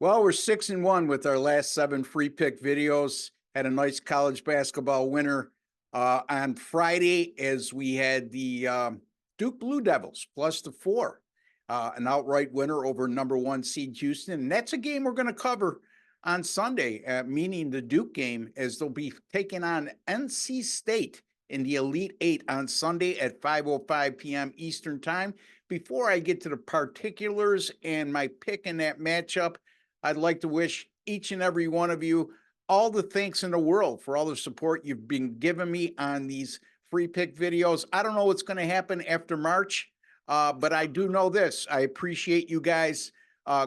Well, we're 6-1 with our last 7 free pick videos. Had a nice college basketball winner on Friday as we had the Duke Blue Devils plus the 4, an outright winner over number 1 seed Houston. And that's a game we're going to cover on Sunday, meaning the Duke game, as they'll be taking on NC State in the Elite Eight on Sunday at 5:05 p.m. Eastern Time. Before I get to the particulars and my pick in that matchup, I'd like to wish each and every one of you all the thanks in the world for all the support you've been giving me on these free pick videos. I don't know what's going to happen after March, but I do know this. I appreciate you guys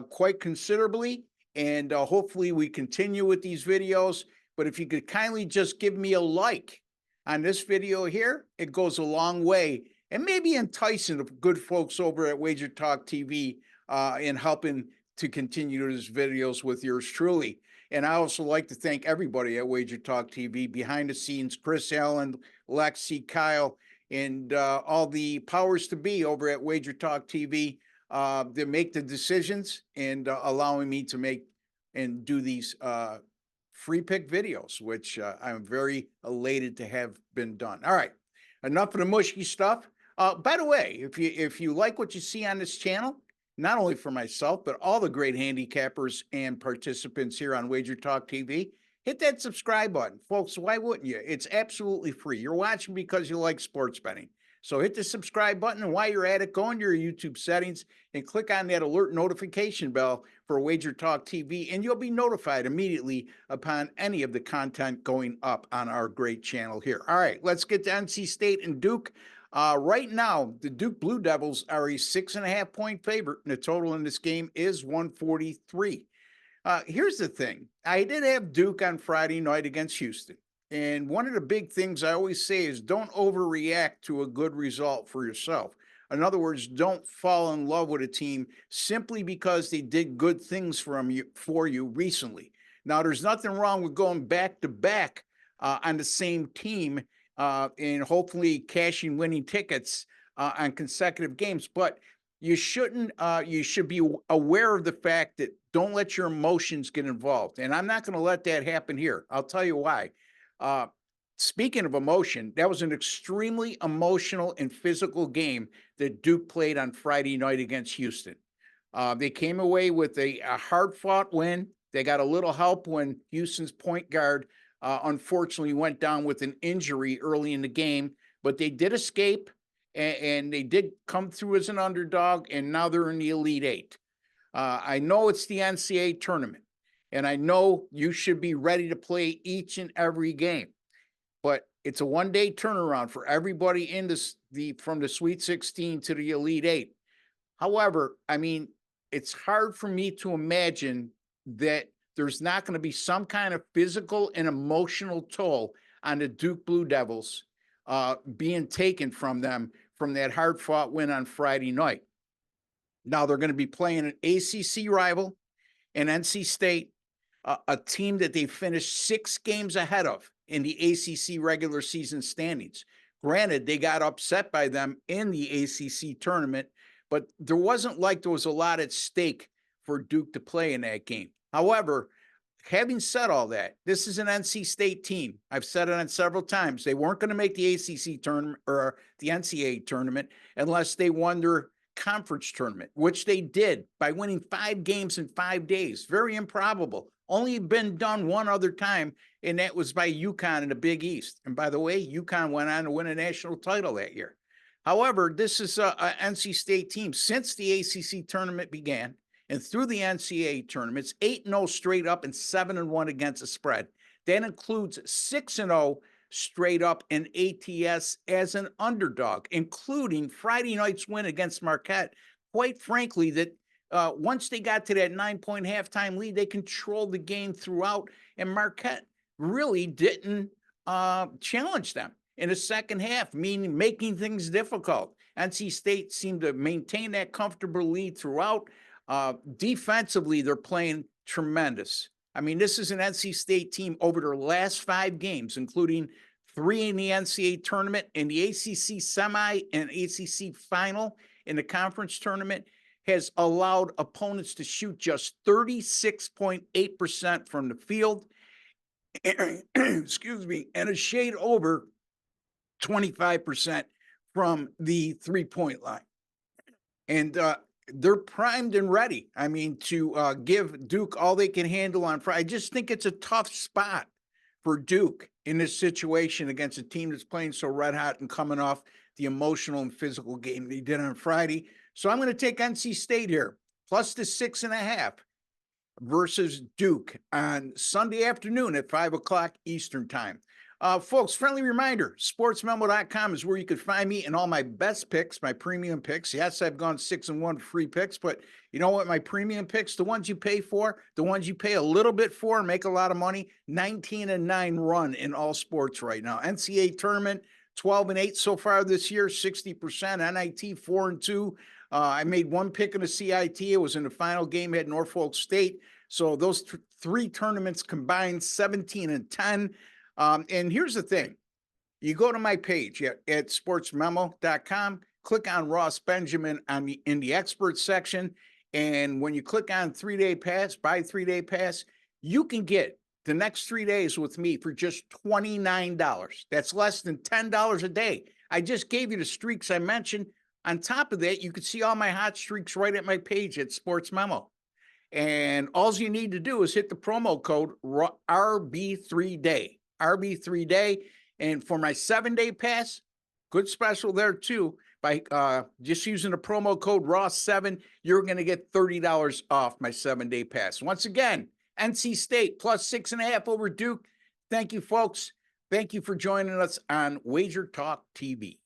quite considerably, and hopefully we continue with these videos. But if you could kindly just give me a like on this video here, it goes a long way, and maybe enticing the good folks over at Wager Talk TV in helping to continue these videos with yours truly. And I also like to thank everybody at Wager Talk TV, behind the scenes, Chris Allen, Lexi, Kyle, and all the powers to be over at Wager Talk TV that make the decisions and allowing me to make and do these free pick videos, which I'm very elated to have been done. All right, enough of the mushy stuff. By the way, if you like what you see on this channel, not only for myself, but all the great handicappers and participants here on Wager Talk TV, hit that subscribe button. Folks, why wouldn't you? It's absolutely free. You're watching because you like sports betting. So hit the subscribe button, and while you're at it, go into your YouTube settings and click on that alert notification bell for Wager Talk TV, and you'll be notified immediately upon any of the content going up on our great channel here. All right, let's get to NC State and Duke. Right now, the Duke Blue Devils are a 6.5-point favorite, and the total in this game is 143. Here's the thing. I did have Duke on Friday night against Houston. And one of the big things I always say is don't overreact to a good result for yourself. In other words, don't fall in love with a team simply because they did good things for you recently. Now, there's nothing wrong with going back to back on the same team and hopefully cashing winning tickets on consecutive games. But you shouldn't, you should be aware of the fact that don't let your emotions get involved. And I'm not going to let that happen here. I'll tell you why. Speaking of emotion, that was an extremely emotional and physical game that Duke played on Friday night against Houston. They came away with a hard-fought win. They got a little help when Houston's point guard unfortunately went down with an injury early in the game, but they did escape, and they did come through as an underdog, and now they're in the Elite Eight. I know it's the NCAA Tournament, and I know you should be ready to play each and every game, but it's a one-day turnaround for everybody in from the Sweet 16 to the Elite Eight. However, I mean, it's hard for me to imagine that there's not going to be some kind of physical and emotional toll on the Duke Blue Devils being taken from them from that hard-fought win on Friday night. Now they're going to be playing an ACC rival, and NC State, a team that they finished 6 games ahead of in the ACC regular season standings. Granted, they got upset by them in the ACC tournament, but there wasn't like there was a lot at stake for Duke to play in that game. However, having said all that, this is an NC State team. I've said it on several times. They weren't going to make the ACC tournament or the NCAA tournament unless they won their conference tournament, which they did by winning 5 games in 5 days. Very improbable. Only been done one other time, and that was by UConn in the Big East. And by the way, UConn went on to win a national title that year. However, this is a NC State team since the ACC tournament began. And through the NCAA tournaments, 8-0 straight up and 7-1 against the spread. That includes 6-0 straight up in ATS as an underdog, including Friday night's win against Marquette. Quite frankly, that once they got to that 9-point halftime lead, they controlled the game throughout, and Marquette really didn't challenge them in the second half, meaning making things difficult. NC State seemed to maintain that comfortable lead throughout. Defensively, they're playing tremendous. I mean, this is an NC State team over their last 5 games, including 3 in the NCAA tournament, in the ACC semi and ACC final in the conference tournament. has allowed opponents to shoot just 36.8% from the field, excuse me, and a shade over 25% from the three-point line. And they're primed and ready. I mean, to give Duke all they can handle on Friday. I just think it's a tough spot for Duke in this situation against a team that's playing so red hot and coming off the emotional and physical game they did on Friday. So I'm going to take NC State here, plus the 6.5 versus Duke on Sunday afternoon at 5 o'clock Eastern time. Folks, friendly reminder, sportsmemo.com is where you could find me and all my best picks, my premium picks. Yes, I've gone 6-1 free picks, but you know what? My premium picks, the ones you pay for, the ones you pay a little bit for, make a lot of money, 19-9 run in all sports right now. NCAA Tournament, 12-8 so far this year, 60%. NIT, 4-2. I made one pick in the CIT. It was in the final game at Norfolk State. So those three tournaments combined, 17-10. And here's the thing. You go to my page at sportsmemo.com, click on Ross Benjamin in the experts section. And when you click on 3-day pass, buy 3-day pass, you can get the next 3 days with me for just $29. That's less than $10 a day. I just gave you the streaks I mentioned. On top of that, you can see all my hot streaks right at my page at Sports Memo. And all you need to do is hit the promo code RB3Day. RB3Day. And for my 7-day pass, good special there too. By just using the promo code ROSS7, you're going to get $30 off my 7-day pass. Once again, NC State plus 6.5 over Duke. Thank you, folks. Thank you for joining us on Wager Talk TV.